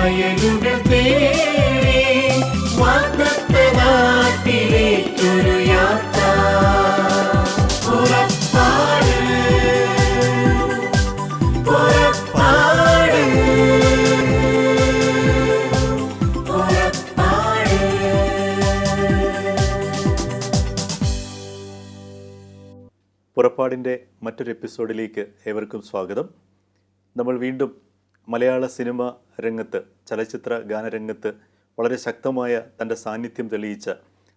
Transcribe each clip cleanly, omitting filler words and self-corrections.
വയലുകൾ തേടി വാഗ്ദത്ത നാട്ടിലേക്കൊരു യാത്ര. പുറപ്പാട് പുറപ്പാട് പുറപ്പാട്. പുറപ്പാടിൻ്റെ മറ്റൊരു എപ്പിസോഡിലേക്ക് ഏവർക്കും സ്വാഗതം. നമ്മൾ വീണ്ടും മലയാള സിനിമ രംഗത്ത്, ചലച്ചിത്ര ഗാനരംഗത്ത് വളരെ ശക്തമായ തൻ്റെ സാന്നിധ്യം തെളിയിച്ച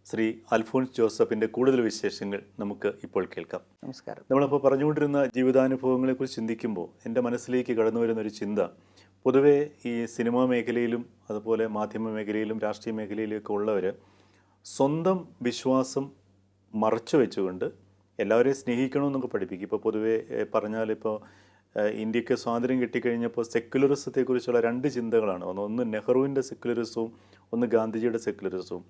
ശ്രീ അൽഫോൺസ് ജോസഫിൻ്റെ കൂടുതൽ വിശേഷങ്ങൾ നമുക്ക് ഇപ്പോൾ കേൾക്കാം. നമസ്കാരം. നമ്മളിപ്പോൾ പറഞ്ഞുകൊണ്ടിരുന്ന ജീവിതാനുഭവങ്ങളെക്കുറിച്ച് ചിന്തിക്കുമ്പോൾ എൻ്റെ മനസ്സിലേക്ക് കടന്നു വരുന്നൊരു ചിന്ത, പൊതുവേ ഈ സിനിമാ മേഖലയിലും അതുപോലെ മാധ്യമ മേഖലയിലും രാഷ്ട്രീയ മേഖലയിലൊക്കെ ഉള്ളവർ സ്വന്തം വിശ്വാസം മറച്ചു വെച്ചുകൊണ്ട് എല്ലാവരെയും സ്നേഹിക്കണമെന്നൊക്കെ പഠിപ്പിക്കും. ഇപ്പോൾ പൊതുവേ പറഞ്ഞാൽ ഇപ്പോൾ ഇന്ത്യക്ക് സ്വാതന്ത്ര്യം കിട്ടിക്കഴിഞ്ഞപ്പോൾ സെക്യുലറിസത്തെക്കുറിച്ചുള്ള രണ്ട് ചിന്തകളാണ്. ഒന്ന് നെഹ്റുവിൻ്റെ സെക്യുലറിസവും ഒന്ന് ഗാന്ധിജിയുടെ സെക്യുലറിസവും.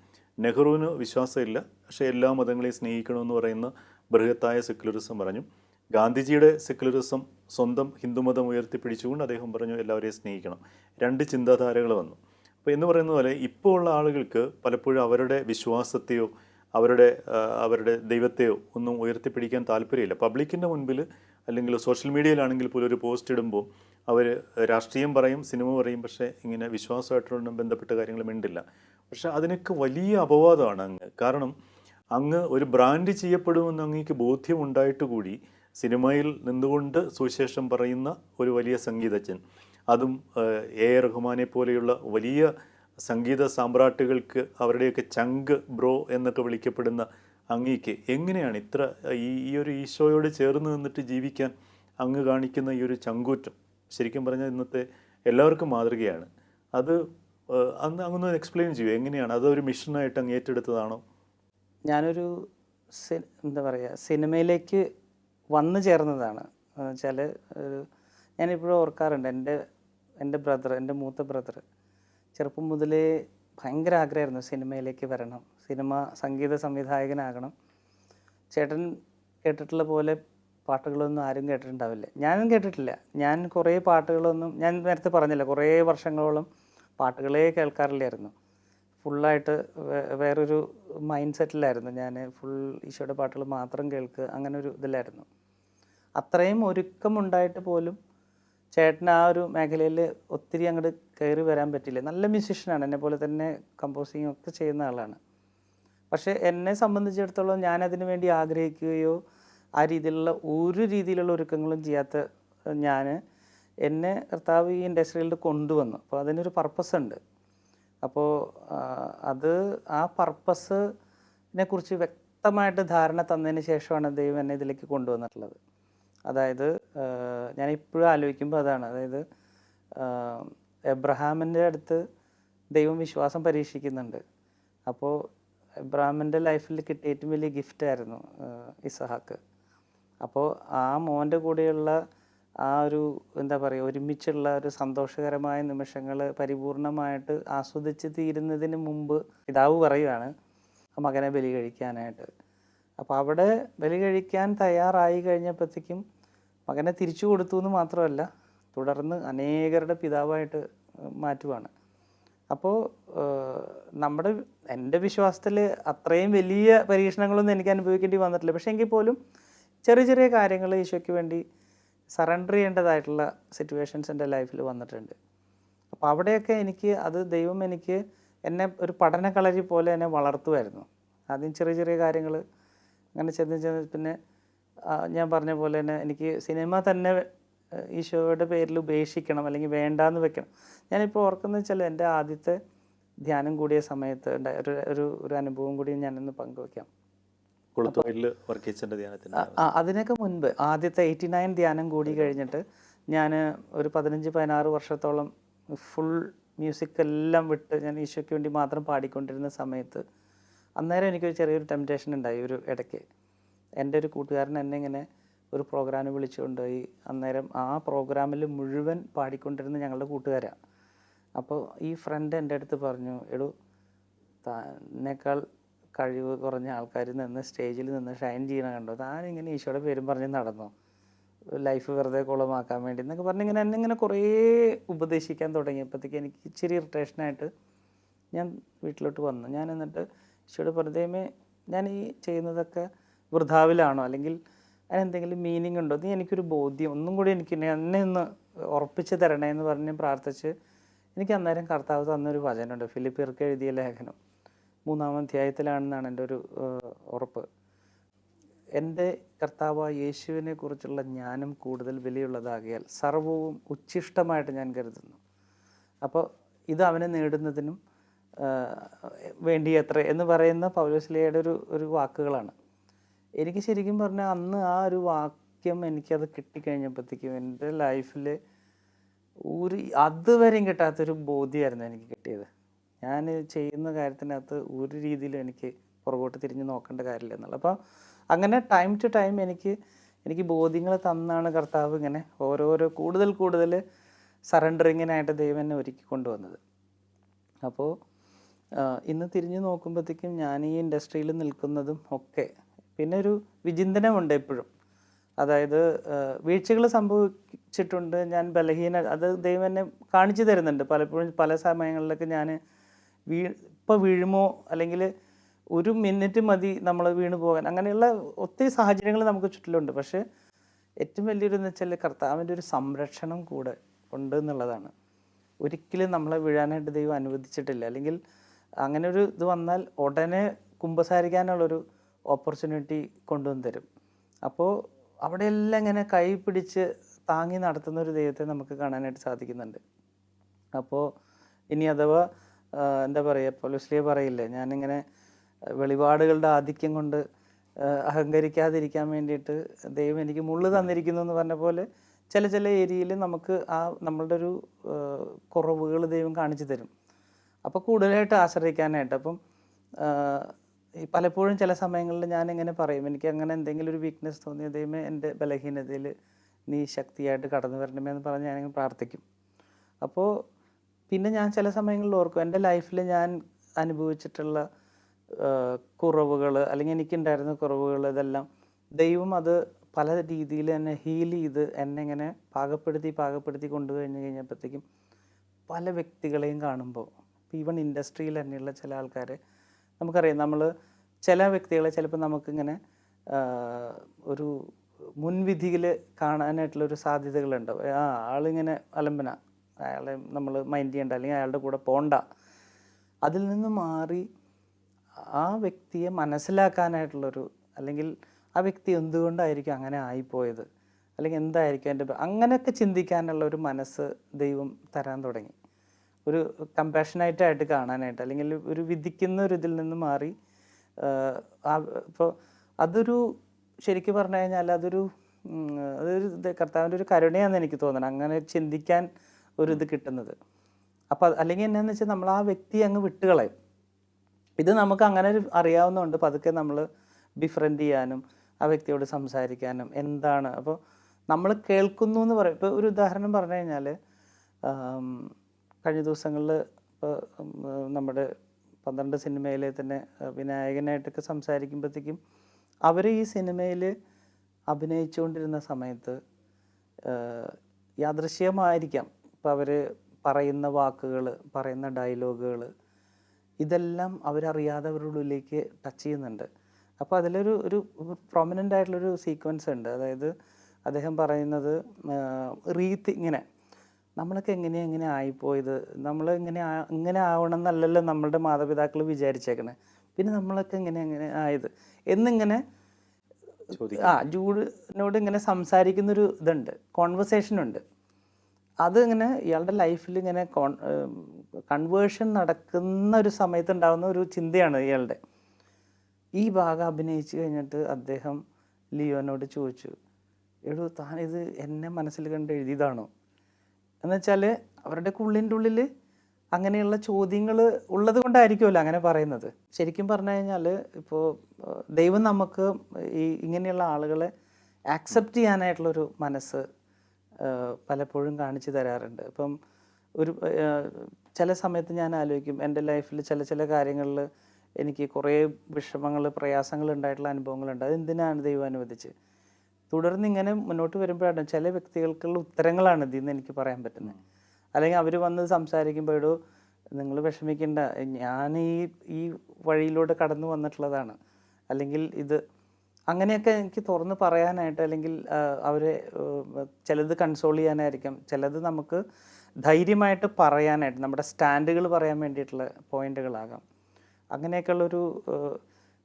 നെഹ്റുവിന് വിശ്വാസമില്ല, പക്ഷേ എല്ലാ മതങ്ങളെയും സ്നേഹിക്കണമെന്ന് പറയുന്ന ബൃഹത്തായ സെക്യുലറിസം പറഞ്ഞു. ഗാന്ധിജിയുടെ സെക്യുലറിസം സ്വന്തം ഹിന്ദുമതം ഉയർത്തിപ്പിടിച്ചുകൊണ്ട് അദ്ദേഹം പറഞ്ഞു എല്ലാവരെയും സ്നേഹിക്കണം. രണ്ട് ചിന്താധാരകൾ വന്നു. അപ്പോൾ എന്ന് പറയുന്ന പോലെ ഇപ്പോൾ ഉള്ള ആളുകൾക്ക് പലപ്പോഴും അവരുടെ വിശ്വാസത്തെയോ അവരുടെ ദൈവത്തെയോ ഒന്നും ഉയർത്തിപ്പിടിക്കാൻ താല്പര്യമില്ല. പബ്ലിക്കിൻ്റെ മുൻപിൽ അല്ലെങ്കിൽ സോഷ്യൽ മീഡിയയിലാണെങ്കിൽ പോലും ഒരു പോസ്റ്റ് ഇടുമ്പോൾ അവർ രാഷ്ട്രീയം പറയും, സിനിമ പറയും, പക്ഷേ ഇങ്ങനെ വിശ്വാസമായിട്ടുള്ള ബന്ധപ്പെട്ട കാര്യങ്ങൾ മിണ്ടില്ല. പക്ഷേ അതിനൊക്കെ വലിയ അപവാദമാണ് അങ്ങ്. കാരണം അങ്ങ് ഒരു ബ്രാൻഡ് ചെയ്യപ്പെടുമെന്ന് അങ്ങേക്ക് ബോധ്യമുണ്ടായിട്ട് കൂടി സിനിമയിൽ നിന്നുകൊണ്ട് സുവിശേഷം പറയുന്ന ഒരു വലിയ സംഗീതജ്ഞൻ, അതും എ ആർ റഹ്മാനെ പോലെയുള്ള വലിയ സംഗീത സാമ്രാട്ടുകൾക്ക് അവരുടെയൊക്കെ ചങ്ക് ബ്രോ എന്നൊക്കെ വിളിക്കപ്പെടുന്ന അങ്ങേക്ക് എങ്ങനെയാണ് ഇത്ര ഈ ഒരു ഈശോയോട് ചേർന്ന് നിന്നിട്ട് ജീവിക്കാൻ അങ്ങ് കാണിക്കുന്ന ഈ ഒരു ചങ്കൂറ്റം? ശരിക്കും പറഞ്ഞാൽ ഇന്നത്തെ എല്ലാവർക്കും മാതൃകയാണ്. അത് അങ്ങൊന്ന് എക്സ്പ്ലെയിൻ ചെയ്യൂ, എങ്ങനെയാണ് അതൊരു മിഷനായിട്ട് അങ്ങ് ഏറ്റെടുത്തതാണോ? ഞാനൊരു എന്താ പറയുക, സിനിമയിലേക്ക് വന്നു ചേർന്നതാണ്. വെച്ചാൽ ഞാനിപ്പോഴും ഓർക്കാറുണ്ട്, എൻ്റെ ബ്രദർ, എൻ്റെ മൂത്ത ബ്രദർ ചെറുപ്പം മുതലേ ഭയങ്കര ആഗ്രഹമായിരുന്നു സിനിമയിലേക്ക് വരണം, സംഗീത സംവിധായകനാകണം. ചേട്ടൻ കേട്ടിട്ടുള്ള പോലെ പാട്ടുകളൊന്നും ആരും കേട്ടിട്ടുണ്ടാവില്ല. ഞാനും കേട്ടിട്ടില്ല. ഞാൻ കുറേ പാട്ടുകളൊന്നും, ഞാൻ നേരത്തെ പറഞ്ഞില്ല, കുറേ വർഷങ്ങളോളം പാട്ടുകളേ കേൾക്കാറില്ലായിരുന്നു. ഫുള്ളായിട്ട് വേറൊരു മൈൻഡ് സെറ്റിലായിരുന്നു ഞാൻ. ഫുൾ ഈശോയുടെ പാട്ടുകൾ മാത്രം കേൾക്കുക, അങ്ങനെ ഒരു ഇതിലായിരുന്നു. അത്രയും ഒരുക്കമുണ്ടായിട്ട് പോലും ചേട്ടന് ആ ഒരു മേഖലയിൽ ഒത്തിരി അങ്ങോട്ട് കയറി വരാൻ പറ്റില്ല. നല്ല മ്യൂസിഷ്യനാണ്, എന്നെ പോലെ തന്നെ കമ്പോസിങ് ഒക്കെ ചെയ്യുന്ന ആളാണ്. പക്ഷേ എന്നെ സംബന്ധിച്ചിടത്തോളം ഞാനതിനു വേണ്ടി ആഗ്രഹിക്കുകയോ ആ രീതിയിലുള്ള ഒരുക്കങ്ങളും ചെയ്യാത്ത എന്നെ കർത്താവ് ഈ ഇൻഡസ്ട്രിയിൽ കൊണ്ടുവന്നു. അപ്പോൾ അതിനൊരു പർപ്പസ് ഉണ്ട്. അപ്പോൾ ആ പർപ്പസിനെ കുറിച്ച് വ്യക്തമായിട്ട് ധാരണ തന്നതിന് ശേഷമാണ് ദൈവം എന്നെ ഇതിലേക്ക് കൊണ്ടുവന്നിട്ടുള്ളത്. അതായത് ഞാനിപ്പോഴും ആലോചിക്കുമ്പോൾ അതാണ്. അതായത് എബ്രഹാമിൻ്റെ അടുത്ത് ദൈവം വിശ്വാസം പരീക്ഷിക്കുന്നുണ്ട്. അപ്പോൾ എബ്രഹാമിൻ്റെ ലൈഫിൽ കിട്ടിയ ഏറ്റവും വലിയ ഗിഫ്റ്റായിരുന്നു ഇസഹാക്ക്. അപ്പോൾ ആ മോൻ്റെ കൂടെയുള്ള ആ ഒരു എന്താ പറയുക, ഒരുമിച്ചുള്ള ഒരു സന്തോഷകരമായ നിമിഷങ്ങൾ പരിപൂർണമായിട്ട് ആസ്വദിച്ച് തീരുന്നതിന് മുമ്പ് പിതാവ് പറയുകയാണ് ആ മകനെ ബലി കഴിക്കാനായിട്ട്. അപ്പോൾ അവിടെ ബലി കഴിക്കാൻ തയ്യാറായി കഴിഞ്ഞപ്പോഴത്തേക്കും മകനെ തിരിച്ചു കൊടുത്തു എന്ന് മാത്രമല്ല, തുടർന്ന് അനേകരുടെ പിതാവായിട്ട് മാറ്റുവാണ്. അപ്പോൾ എൻ്റെ വിശ്വാസത്തിൽ അത്രയും വലിയ പരീക്ഷണങ്ങളൊന്നും എനിക്ക് അനുഭവിക്കേണ്ടി വന്നിട്ടില്ല. പക്ഷേ എങ്കിൽ പോലും ചെറിയ ചെറിയ കാര്യങ്ങൾ ഈശോയ്ക്ക് വേണ്ടി സറണ്ടർ ചെയ്യേണ്ടതായിട്ടുള്ള സിറ്റുവേഷൻസ് എൻ്റെ ലൈഫിൽ വന്നിട്ടുണ്ട്. അപ്പോൾ അവിടെയൊക്കെ ദൈവം എന്നെ ഒരു പഠനക്കളരി പോലെ എന്നെ വളർത്തുമായിരുന്നു. ആദ്യം ചെറിയ ചെറിയ കാര്യങ്ങൾ അങ്ങനെ ചെന്ന് പിന്നെ ഞാൻ പറഞ്ഞ പോലെ തന്നെ എനിക്ക് സിനിമ തന്നെ ഈശോയുടെ പേരിൽ ഉപേക്ഷിക്കണം അല്ലെങ്കിൽ വേണ്ടാന്ന് വെക്കണം. ഞാനിപ്പോൾ ഓർക്കുന്നത് വെച്ചാൽ എൻ്റെ ആദ്യത്തെ ധ്യാനം കൂടിയ സമയത്ത് ഒരു അനുഭവം കൂടി ഞാനൊന്ന് പങ്കുവയ്ക്കാം. അതിനൊക്കെ മുൻപ് ആദ്യത്തെ 89 ധ്യാനം കൂടി കഴിഞ്ഞിട്ട് ഞാൻ ഒരു 15-16 വർഷത്തോളം ഫുൾ മ്യൂസിക് എല്ലാം വിട്ട് ഞാൻ ഈശോയ്ക്ക് വേണ്ടി മാത്രം പാടിക്കൊണ്ടിരുന്ന സമയത്ത് അന്നേരം എനിക്കൊരു ചെറിയൊരു ടെംപ്റ്റേഷൻ ഉണ്ടായി. ഒരു ഇടയ്ക്ക് എൻ്റെ ഒരു കൂട്ടുകാരൻ എന്നെ ഇങ്ങനെ ഒരു പ്രോഗ്രാമിന് വിളിച്ചുകൊണ്ടുപോയി. അന്നേരം ആ പ്രോഗ്രാമിൽ മുഴുവൻ പാടിക്കൊണ്ടിരുന്ന ഞങ്ങളുടെ കൂട്ടുകാരാണ്. അപ്പോൾ ഈ ഫ്രണ്ട് എൻ്റെ അടുത്ത് പറഞ്ഞു, എടോ എന്നേക്കാൾ കഴിവ് കുറഞ്ഞ ആൾക്കാർ സ്റ്റേജിൽ നിന്ന് ഷൈൻ ചെയ്യണ കണ്ടോ, താനിങ്ങനെ ഈശോയുടെ പേരും പറഞ്ഞ് നടന്നോ? ലൈഫ് വെറുതെ കുളമാക്കാൻ വേണ്ടി എന്നൊക്കെ പറഞ്ഞ് ഇങ്ങനെ എന്നെ ഇങ്ങനെ കുറേ ഉപദേശിക്കാൻ തുടങ്ങിയപ്പോഴത്തേക്ക് എനിക്ക് ഇച്ചിരി ഇറിറ്റേഷനായിട്ട് ഞാൻ വീട്ടിലോട്ട് വന്നു. ഞാൻ എന്നിട്ട് ഈശോയോട് പറഞ്ഞതേമേ ഞാൻ ഈ ചെയ്യുന്നതൊക്കെ വൃഥാവിലാണോ, അല്ലെങ്കിൽ അതിനെന്തെങ്കിലും മീനിങ് ഉണ്ടോ, നീ എനിക്കൊരു ബോധ്യം ഒന്നും കൂടി എനിക്ക് എന്നെ ഒന്ന് ഉറപ്പിച്ച് തരണേ എന്ന് പറഞ്ഞ് പ്രാർത്ഥിച്ച് എനിക്ക് അന്നേരം കർത്താവ് തന്നൊരു വചനമുണ്ട്. ഫിലിപ്പിയർക്ക് എഴുതിയ ലേഖനം 3-ാം അധ്യായത്തിലാണെന്നാണ് എൻ്റെ ഒരു ഉറപ്പ്. എൻ്റെ കർത്താവായ യേശുവിനെ കുറിച്ചുള്ള ജ്ഞാനം കൂടുതൽ വിലയുള്ളതാകിയാൽ സർവവും ഉച്ഛിഷ്ടമായിട്ട് ഞാൻ കരുതുന്നു. അപ്പോൾ ഇത് അവനെ നേടുന്നതിനും വേണ്ടി എത്ര എന്ന് പറയുന്ന പൗലോസ്ലീഹയുടെ ഒരു വാക്കുകളാണ്. എനിക്ക് ശരിക്കും പറഞ്ഞാൽ അന്ന് ആ ഒരു വാക്യം എനിക്കത് കിട്ടിക്കഴിഞ്ഞപ്പോഴത്തേക്കും എൻ്റെ ലൈഫിൽ അതുവരെയും കിട്ടാത്തൊരു ബോധ്യമായിരുന്നു എനിക്ക് കിട്ടിയത്. ഞാൻ ചെയ്യുന്ന കാര്യത്തിനകത്ത് ഒരു രീതിയിലും എനിക്ക് പുറകോട്ട് തിരിഞ്ഞ് നോക്കേണ്ട കാര്യമില്ല എന്നുള്ളത്. അപ്പോൾ അങ്ങനെ ടൈം ടു ടൈം എനിക്ക് ബോധ്യങ്ങൾ തന്നാണ് കർത്താവ് ഇങ്ങനെ ഓരോരോ കൂടുതൽ സറണ്ടറിങ്ങിനായിട്ട് ദൈവം എന്നെ ഒരുക്കി കൊണ്ടുവന്നത്. അപ്പോൾ ഇന്ന് തിരിഞ്ഞ് നോക്കുമ്പോഴത്തേക്കും ഞാൻ ഈ ഇൻഡസ്ട്രിയിൽ നിൽക്കുന്നതും ഒക്കെ പിന്നെ ഒരു വിചിന്തനമുണ്ട് എപ്പോഴും. അതായത് വീഴ്ചകൾ സംഭവിച്ചിട്ടുണ്ട്, ഞാൻ അത് ദൈവം എന്നെ കാണിച്ചു തരുന്നുണ്ട്. പലപ്പോഴും പല സമയങ്ങളിലൊക്കെ ഞാൻ ഇപ്പോൾ വീഴുമോ, അല്ലെങ്കിൽ ഒരു മിനിറ്റ് മതി നമ്മൾ വീണ് പോകാൻ, അങ്ങനെയുള്ള ഒത്തിരി സാഹചര്യങ്ങൾ നമുക്ക് ചുറ്റിലുണ്ട്. പക്ഷേ ഏറ്റവും വലിയൊരു എന്ന് വെച്ചാൽ കർത്താവിൻ്റെ ഒരു സംരക്ഷണം കൂടെ ഉണ്ട് എന്നുള്ളതാണ്. ഒരിക്കലും നമ്മളെ വീഴാനായിട്ട് ദൈവം അനുവദിച്ചിട്ടില്ല. അല്ലെങ്കിൽ അങ്ങനെ ഒരു ഇത് വന്നാൽ ഉടനെ കുമ്പസാരിക്കാനുള്ളൊരു ഓപ്പർച്യൂണിറ്റി കൊണ്ടുവന്ന് തരും. അപ്പോൾ അവിടെയെല്ലാം ഇങ്ങനെ കൈ പിടിച്ച് താങ്ങി നടത്തുന്ന ഒരു ദൈവത്തെ നമുക്ക് കാണാനായിട്ട് സാധിക്കുന്നുണ്ട്. അപ്പോൾ ഇനി അഥവാ എന്താ പറയുക, പൗലോസ്ലീഹ പറയില്ലേ, ഞാനിങ്ങനെ വെളിപാടുകളുടെ ആധിക്യം കൊണ്ട് അഹങ്കരിക്കാതിരിക്കാൻ വേണ്ടിയിട്ട് ദൈവം എനിക്ക് മുള്ളു തന്നിരിക്കുന്നു എന്ന് പറഞ്ഞ പോലെ ചില ഏരിയയിൽ നമുക്ക് നമ്മളുടെ ഒരു കുറവുകൾ ദൈവം കാണിച്ചു തരും. അപ്പോൾ കൂടുതലായിട്ട് ആശ്രയിക്കാനായിട്ട്. അപ്പം പലപ്പോഴും ചില സമയങ്ങളിൽ ഞാനിങ്ങനെ പറയും, എനിക്ക് അങ്ങനെ എന്തെങ്കിലും ഒരു വീക്ക്നെസ് തോന്നിയ ദൈവമേ എൻ്റെ ബലഹീനതയിൽ നീ ശക്തിയായിട്ട് കടന്നു വരണമേ എന്ന് പറഞ്ഞ് ഞാനിങ്ങനെ പ്രാർത്ഥിക്കും. അപ്പോൾ പിന്നെ ഞാൻ ചില സമയങ്ങളിൽ ഓർക്കും എൻ്റെ ലൈഫിൽ ഞാൻ അനുഭവിച്ചിട്ടുള്ള കുറവുകൾ, അല്ലെങ്കിൽ എനിക്കുണ്ടായിരുന്ന കുറവുകൾ, ഇതെല്ലാം ദൈവം അത് പല രീതിയിൽ എന്നെ ഹീൽ ചെയ്ത് എന്നെ ഇങ്ങനെ പാകപ്പെടുത്തി കൊണ്ടുകഴിഞ്ഞപ്പോഴത്തേക്കും പല വ്യക്തികളെയും കാണുമ്പോൾ, ഈവൺ ഇൻഡസ്ട്രിയിൽ തന്നെയുള്ള ചില ആൾക്കാരെ നമുക്കറിയാം. നമ്മൾ ചില വ്യക്തികളെ ചിലപ്പോൾ നമുക്കിങ്ങനെ ഒരു മുൻവിധിയിൽ കാണാനായിട്ടുള്ളൊരു സാധ്യതകളുണ്ടാവും. ആളിങ്ങനെ അലമ്പന, അയാളെ നമ്മൾ മൈൻഡ് ചെയ്യേണ്ട, അല്ലെങ്കിൽ അയാളുടെ കൂടെ പോണ്ട. അതിൽ നിന്ന് മാറി ആ വ്യക്തിയെ മനസ്സിലാക്കാനായിട്ടുള്ളൊരു, അല്ലെങ്കിൽ ആ വ്യക്തി എന്തുകൊണ്ടായിരിക്കും അങ്ങനെ ആയിപ്പോയത്, അല്ലെങ്കിൽ എന്തായിരിക്കും എൻ്റെ, അങ്ങനെയൊക്കെ ചിന്തിക്കാനുള്ള ഒരു മനസ്സ് ദൈവം തരാൻ തുടങ്ങി. ഒരു കമ്പാഷനായിട്ടായിട്ട് കാണാനായിട്ട്, അല്ലെങ്കിൽ ഒരു വിധിക്കുന്ന ഒരു ഇതിൽ നിന്ന് മാറി ഇപ്പോൾ അതൊരു ശരിക്കും പറഞ്ഞു കഴിഞ്ഞാൽ അതൊരു കർത്താവിൻ്റെ ഒരു കരുണയാണെന്ന് എനിക്ക് തോന്നണം, അങ്ങനെ ചിന്തിക്കാൻ ഒരു ഇത് കിട്ടുന്നത്. അപ്പോൾ അല്ലെങ്കിൽ എന്നാന്ന് വെച്ചാൽ നമ്മൾ ആ വ്യക്തിയെ അങ്ങ് വിട്ടുകളയും. ഇത് നമുക്ക് അങ്ങനെ ഒരു അറിയാവുന്നതുകൊണ്ട് പതുക്കെ നമ്മൾ ബിഫ്രണ്ട് ചെയ്യാനും ആ വ്യക്തിയോട് സംസാരിക്കാനും എന്താണ്. അപ്പോൾ നമ്മൾ കേൾക്കുന്നു എന്ന് പറയും. ഇപ്പോൾ ഒരു ഉദാഹരണം പറഞ്ഞു കഴിഞ്ഞാൽ, കഴിഞ്ഞ ദിവസങ്ങളിൽ ഇപ്പോൾ നമ്മുടെ 12 സിനിമയിലെ തന്നെ വിനായകനായിട്ടൊക്കെ സംസാരിക്കുമ്പോഴത്തേക്കും അവർ ഈ സിനിമയിൽ അഭിനയിച്ചുകൊണ്ടിരുന്ന സമയത്ത് യാദൃശ്യമായിരിക്കാം ഇപ്പോൾ അവർ പറയുന്ന വാക്കുകൾ, പറയുന്ന ഡയലോഗുകൾ, ഇതെല്ലാം അവരറിയാതെ അവരുടെ ഉള്ളിലേക്ക് ടച്ച് ചെയ്യുന്നുണ്ട്. അപ്പോൾ അതിലൊരു പ്രൊമിനൻ്റ് ആയിട്ടുള്ളൊരു സീക്വൻസ് ഉണ്ട്. അതായത് അദ്ദേഹം പറയുന്നത് ഇങ്ങനെ നമ്മളൊക്കെ എങ്ങനെ ആയിപ്പോയത്, നമ്മൾ ഇങ്ങനെ ആവണം എന്നല്ലല്ലോ നമ്മളുടെ മാതാപിതാക്കൾ വിചാരിച്ചേക്കണേ, പിന്നെ നമ്മളൊക്കെ എങ്ങനെ ആയത് എന്നിങ്ങനെ ജൂഡിനോട് ഇങ്ങനെ സംസാരിക്കുന്നൊരു ഇതുണ്ട്, കോൺവെർസേഷനുണ്ട്. അത് ഇങ്ങനെ ഇയാളുടെ ലൈഫിൽ ഇങ്ങനെ കൺവേർഷൻ നടക്കുന്ന ഒരു സമയത്ത് ഉണ്ടാകുന്ന ഒരു ചിന്തയാണ് ഇയാളുടെ. ഈ ഭാഗം അഭിനയിച്ച് കഴിഞ്ഞിട്ട് അദ്ദേഹം ലിയോനോട് ചോദിച്ചു, എടോ താനിത് എന്നെ മനസ്സിൽ കണ്ട് എഴുതിയതാണോ എന്നുവെച്ചാൽ അവരുടെ ഉള്ളിൻ്റെ ഉള്ളിൽ അങ്ങനെയുള്ള ചോദ്യങ്ങൾ ഉള്ളത് കൊണ്ടായിരിക്കുമല്ലോ അങ്ങനെ പറയുന്നത്. ശരിക്കും പറഞ്ഞു കഴിഞ്ഞാൽ ഇപ്പോൾ ദൈവം നമുക്ക് ഇങ്ങനെയുള്ള ആളുകളെ ആക്സെപ്റ്റ് ചെയ്യാനായിട്ടുള്ളൊരു മനസ്സ് പലപ്പോഴും കാണിച്ചു തരാറുണ്ട്. ഇപ്പം ചില സമയത്ത് ഞാൻ ആലോചിക്കും, എൻ്റെ ലൈഫിൽ ചില കാര്യങ്ങളിൽ എനിക്ക് കുറേ വിഷമങ്ങൾ, പ്രയാസങ്ങൾ ഉണ്ടായിട്ടുള്ള അനുഭവങ്ങളുണ്ട്. അതെന്തിനാണ് ദൈവം അനുവദിച്ച്? തുടർന്ന് ഇങ്ങനെ മുന്നോട്ട് വരുമ്പോഴാണ് ചില വ്യക്തികൾക്കുള്ള ഉത്തരങ്ങളാണ് ഇതിൽ നിന്ന് എനിക്ക് പറയാൻ പറ്റുന്നത്. അല്ലെങ്കിൽ അവർ വന്ന് സംസാരിക്കുമ്പോഴോ നിങ്ങൾ വിഷമിക്കേണ്ട, ഞാൻ ഈ വഴിയിലൂടെ കടന്നു വന്നിട്ടുള്ളതാണ്, അല്ലെങ്കിൽ ഇത് അങ്ങനെയൊക്കെ എനിക്ക് തുറന്ന് പറയാനായിട്ട്, അല്ലെങ്കിൽ അവരെ ചിലത് കൺസോൾ ചെയ്യാനായിരിക്കാം, ചിലത് നമുക്ക് ധൈര്യമായിട്ട് പറയാനായിട്ട് നമ്മുടെ സ്റ്റാൻഡുകൾ പറയാൻ വേണ്ടിയിട്ടുള്ള പോയിന്റുകളാകാം. അങ്ങനെയൊക്കെയുള്ളൊരു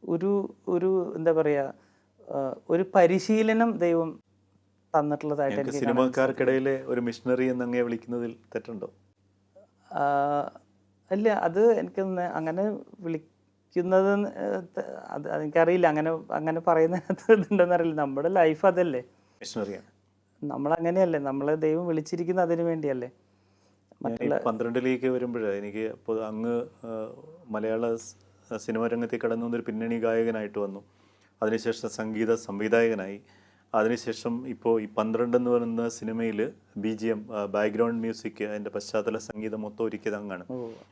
ഒരു ഒരു എന്താ പറയുക, ഒരു പരിശീലനം ദൈവം തന്നിട്ടുള്ളതായിട്ട് എനിക്ക് സിനിമാക്കാർക്കിടയിലെ ഒരു മിഷണറി എന്നങ്ങേ വിളിക്കുന്നതിൽ തെറ്റുണ്ടോ? അല്ല, അത് എനിക്കൊന്ന് അങ്ങനെ വിളിക്കുന്നത് അത് എനിക്കറിയില്ല, അങ്ങനെ പറയുന്നതിനകത്ത് ഇതുണ്ടെന്ന് അറിയില്ല. നമ്മുടെ ലൈഫ് അതല്ലേ, മിഷണറിയാണ്. നമ്മളങ്ങനെയല്ലേ, നമ്മളെ ദൈവം വിളിച്ചിരിക്കുന്നത് അതിനു വേണ്ടിയല്ലേ. 12ലേക്ക് വരുമ്പോഴേ എനിക്ക് ഇപ്പോൾ അങ്ങ് മലയാള സിനിമാ രംഗത്തേക്ക് കടന്നു വന്നൊരു പിന്നണി ഗായകനായിട്ട് വന്നു. അതിനുശേഷം സംഗീത സംവിധായകനായി. അതിനുശേഷം ഇപ്പോൾ ഈ 12 എന്ന് പറയുന്ന സിനിമയിൽ BGM ബാക്ക്ഗ്രൗണ്ട് മ്യൂസിക്, അതിൻ്റെ പശ്ചാത്തല സംഗീതം മൊത്തം ഒരുക്കിയത് അങ്ങാണ്.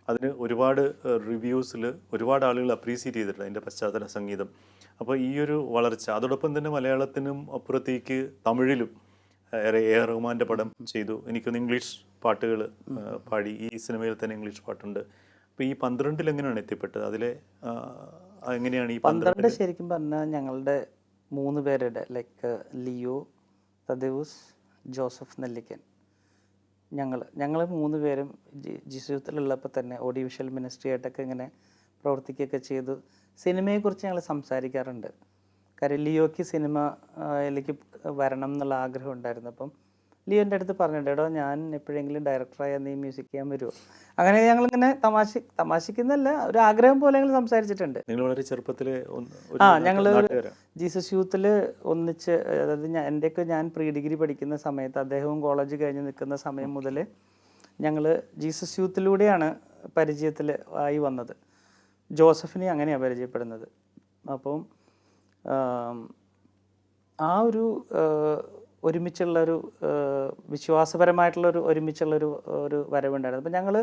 അതിന് ഒരുപാട് റിവ്യൂസിൽ ഒരുപാട് ആളുകൾ അപ്രീസിയേറ്റ് ചെയ്തിട്ടുണ്ട് അതിൻ്റെ പശ്ചാത്തല സംഗീതം. അപ്പോൾ ഈ ഒരു വളർച്ച, അതോടൊപ്പം തന്നെ മലയാളത്തിനും അപ്പുറത്തേക്ക് തമിഴിലും AR റഹ്മാൻ്റെ പടം ചെയ്തു. എനിക്കൊന്ന് ഇംഗ്ലീഷ് പാട്ടുകൾ പാടി. ഈ സിനിമയിൽ തന്നെ ഇംഗ്ലീഷ് പാട്ടുണ്ട്. അപ്പോൾ ഈ 12 എങ്ങനെയാണ് എത്തിപ്പെട്ടത്? അതിലെ എങ്ങനെയാണ് ഈ 12 ശരിക്കും പറഞ്ഞാൽ ഞങ്ങളുടെ 3 പേരുടെ, ലൈക്ക് ലിയോ, തദേവുസ്, ജോസഫ് നെല്ലിക്കൻ, ഞങ്ങൾ 3 പേരും ജിസുത്തിലുള്ളപ്പോൾ തന്നെ ഓഡിയോ വിഷ്വൽ മിനിസ്ട്രി ആയിട്ടൊക്കെ ഇങ്ങനെ പ്രവർത്തിക്കുകയൊക്കെ ചെയ്തു. സിനിമയെക്കുറിച്ച് ഞങ്ങൾ സംസാരിക്കാറുണ്ട്. കാര്യം ലിയോയ്ക്ക് സിനിമയിലേക്ക് വരണം എന്നുള്ള ആഗ്രഹം ഉണ്ടായിരുന്നു. അപ്പം ലിയോ എൻ്റെ അടുത്ത് പറഞ്ഞിട്ടുണ്ട്, എടോ ഞാൻ എപ്പോഴെങ്കിലും ഡയറക്ടറായാൽ നീ മ്യൂസിക് ചെയ്യാൻ വരുമോ? അങ്ങനെ ഞങ്ങളിങ്ങനെ തമാശിക്കുന്നല്ല, ഒരു ആഗ്രഹം പോലെ ഞങ്ങൾ സംസാരിച്ചിട്ടുണ്ട്. വളരെ ചെറുപ്പത്തിലെ ഞങ്ങൾ ജീസസ് യൂത്തിൽ ഒന്നിച്ച്, അതായത് ഞാൻ പ്രീ ഡിഗ്രി പഠിക്കുന്ന സമയത്ത്, അദ്ദേഹവും കോളേജ് കഴിഞ്ഞ് നിൽക്കുന്ന സമയം മുതൽ ഞങ്ങൾ ജീസസ് യൂത്തിലൂടെയാണ് പരിചയത്തിൽ ആയി വന്നത്. ജോസഫിനെ അങ്ങനെയാണ് പരിചയപ്പെടുന്നത്. അപ്പം ആ ഒരു ഒരുമിച്ചുള്ളൊരു വിശ്വാസപരമായിട്ടുള്ളൊരു ഒരുമിച്ചുള്ളൊരു വരവുണ്ടായിരുന്നു. അപ്പം ഞങ്ങൾ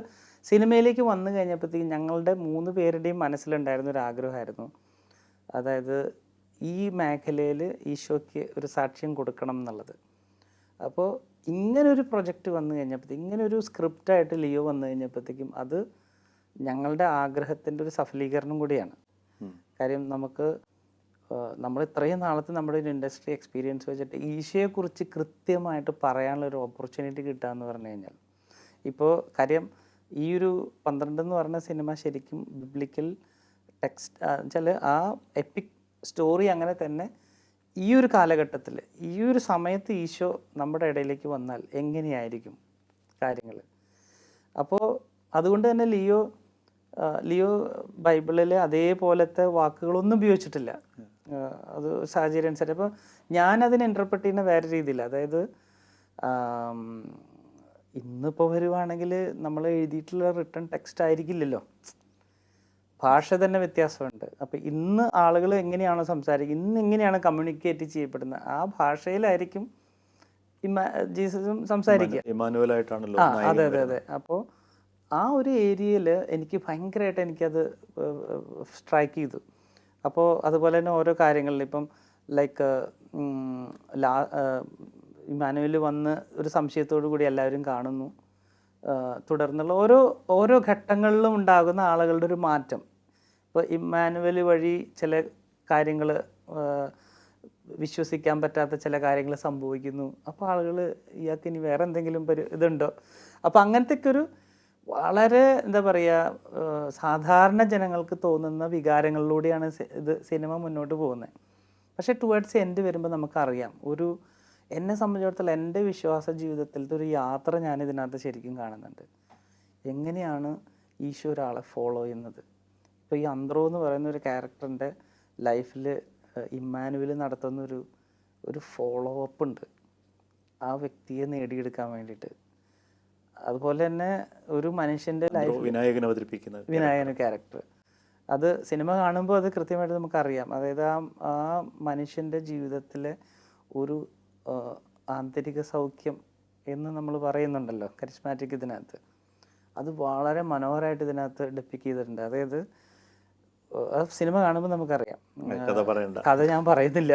സിനിമയിലേക്ക് വന്നു കഴിഞ്ഞപ്പോഴത്തേക്കും ഞങ്ങളുടെ 3 പേരുടെയും മനസ്സിലുണ്ടായിരുന്ന ഒരു ആഗ്രഹമായിരുന്നു, അതായത് ഈ മേഖലയിൽ ഈശോയ്ക്ക് ഒരു സാക്ഷ്യം കൊടുക്കണം എന്നുള്ളത്. അപ്പോൾ ഇങ്ങനൊരു പ്രൊജക്റ്റ് വന്നു കഴിഞ്ഞപ്പോഴത്തേക്കും, ഇങ്ങനൊരു സ്ക്രിപ്റ്റായിട്ട് ലിയോ വന്നു കഴിഞ്ഞപ്പോഴത്തേക്കും അത് ഞങ്ങളുടെ ആഗ്രഹത്തിൻ്റെ ഒരു സഫലീകരണം കൂടിയാണ്. കാര്യം നമ്മൾ ഇത്രയും നാളത്തെ നമ്മുടെ ഒരു ഇൻഡസ്ട്രി എക്സ്പീരിയൻസ് വെച്ചിട്ട് ഈശോയെക്കുറിച്ച് കൃത്യമായിട്ട് പറയാനുള്ളൊരു ഓപ്പർച്യൂണിറ്റി കിട്ടുക എന്ന് പറഞ്ഞു കഴിഞ്ഞാൽ, ഇപ്പോൾ കാര്യം ഈ ഒരു 12 എന്ന് പറഞ്ഞ സിനിമ ശരിക്കും ബിബ്ലിക്കൽ ടെക്സ്റ്റ് വെച്ചാൽ ആ എപ്പിക് സ്റ്റോറി അങ്ങനെ തന്നെ ഈ ഒരു കാലഘട്ടത്തിൽ, ഈ ഒരു സമയത്ത് ഈശോ നമ്മുടെ ഇടയിലേക്ക് വന്നാൽ എങ്ങനെയായിരിക്കും കാര്യങ്ങൾ. അപ്പോൾ അതുകൊണ്ട് തന്നെ ലിയോ ബൈബിളിലെ അതേപോലത്തെ വാക്കുകളൊന്നും ഉപയോഗിച്ചിട്ടില്ല. അത് സാഹചര്യം അനുസരിച്ച്. അപ്പോൾ ഞാനതിനെ ഇൻ്റർപ്രറ്റ് ചെയ്യുന്ന വേറെ രീതിയിൽ, അതായത് ഇന്നിപ്പോൾ വരുവാണെങ്കിൽ നമ്മൾ എഴുതിയിട്ടുള്ള റിട്ടൺ ടെക്സ്റ്റ് ആയിരിക്കില്ലല്ലോ, ഭാഷ തന്നെ വ്യത്യാസമുണ്ട്. അപ്പോൾ ഇന്ന് ആളുകൾ എങ്ങനെയാണോ സംസാരിക്കുക, ഇന്ന് എങ്ങനെയാണ് കമ്മ്യൂണിക്കേറ്റ് ചെയ്യപ്പെടുന്നത്, ആ ഭാഷയിലായിരിക്കും ജീസസും സംസാരിക്കുക. അതെ അതെ അതെ. അപ്പോൾ ആ ഒരു ഏരിയയിൽ എനിക്ക് ഭയങ്കരമായിട്ട് എനിക്കത് സ്ട്രൈക്ക് ചെയ്തു. അപ്പോൾ അതുപോലെ തന്നെ ഓരോ കാര്യങ്ങളിൽ, ഇപ്പം ലൈക്ക് ഇമ്മാനുവൽ വന്ന് ഒരു സംശയത്തോടു കൂടി എല്ലാവരും കാണുന്നു. തുടർന്നുള്ള ഓരോ ഘട്ടങ്ങളിലും ഉണ്ടാകുന്ന ആളുകളുടെ ഒരു മാറ്റം. ഇപ്പോൾ ഇമ്മാനുവൽ വഴി ചില കാര്യങ്ങൾ, വിശ്വസിക്കാൻ പറ്റാത്ത ചില കാര്യങ്ങൾ സംഭവിക്കുന്നു. അപ്പോൾ ആളുകൾ ഇയാൾക്ക് ഇനി വേറെ എന്തെങ്കിലും ഇതുണ്ടോ? അപ്പോൾ അങ്ങനത്തെ ഒരു വളരെ എന്താ പറയുക, സാധാരണ ജനങ്ങൾക്ക് തോന്നുന്ന വികാരങ്ങളിലൂടെയാണ് സിനിമ മുന്നോട്ട് പോകുന്നത്. പക്ഷേ ടുവേർഡ്സ് എൻഡ് വരുമ്പോൾ നമുക്കറിയാം, എന്നെ സംബന്ധിച്ചിടത്തോളം എൻ്റെ വിശ്വാസ ജീവിതത്തിലത്തെ ഒരു യാത്ര ഞാൻ ഇതിനകത്ത് ശരിക്കും കാണുന്നുണ്ട്. എങ്ങനെയാണ് ഈശോ ഒരാളെ ഫോളോ ചെയ്യുന്നത്. ഇപ്പോൾ ഈ അന്ത്രോ എന്ന് പറയുന്ന ഒരു ക്യാരക്ടറിൻ്റെ ലൈഫിൽ ഇമ്മാനുവൽ നടത്തുന്ന ഒരു ഫോളോ അപ്പ് ഉണ്ട് ആ വ്യക്തിയെ നേടിയെടുക്കാൻ വേണ്ടിയിട്ട്. അതുപോലെ തന്നെ ഒരു മനുഷ്യൻ്റെ ലൈഫ്, വിനായകൻ ക്യാരക്ടർ, അത് സിനിമ കാണുമ്പോൾ അത് കൃത്യമായിട്ട് നമുക്കറിയാം. അതായത് ആ മനുഷ്യൻ്റെ ജീവിതത്തിലെ ഒരു ആന്തരിക സൗഖ്യം എന്ന് നമ്മൾ പറയുന്നുണ്ടല്ലോ കരിസ്മാറ്റിക് ഇതിനകത്ത്, അത് വളരെ മനോഹരമായിട്ട് ഇതിനകത്ത് ഡെപ്പിക്ട് ചെയ്തിട്ടുണ്ട്. അതായത് സിനിമ കാണുമ്പോൾ നമുക്കറിയാം, കഥ ഞാൻ പറയുന്നില്ല.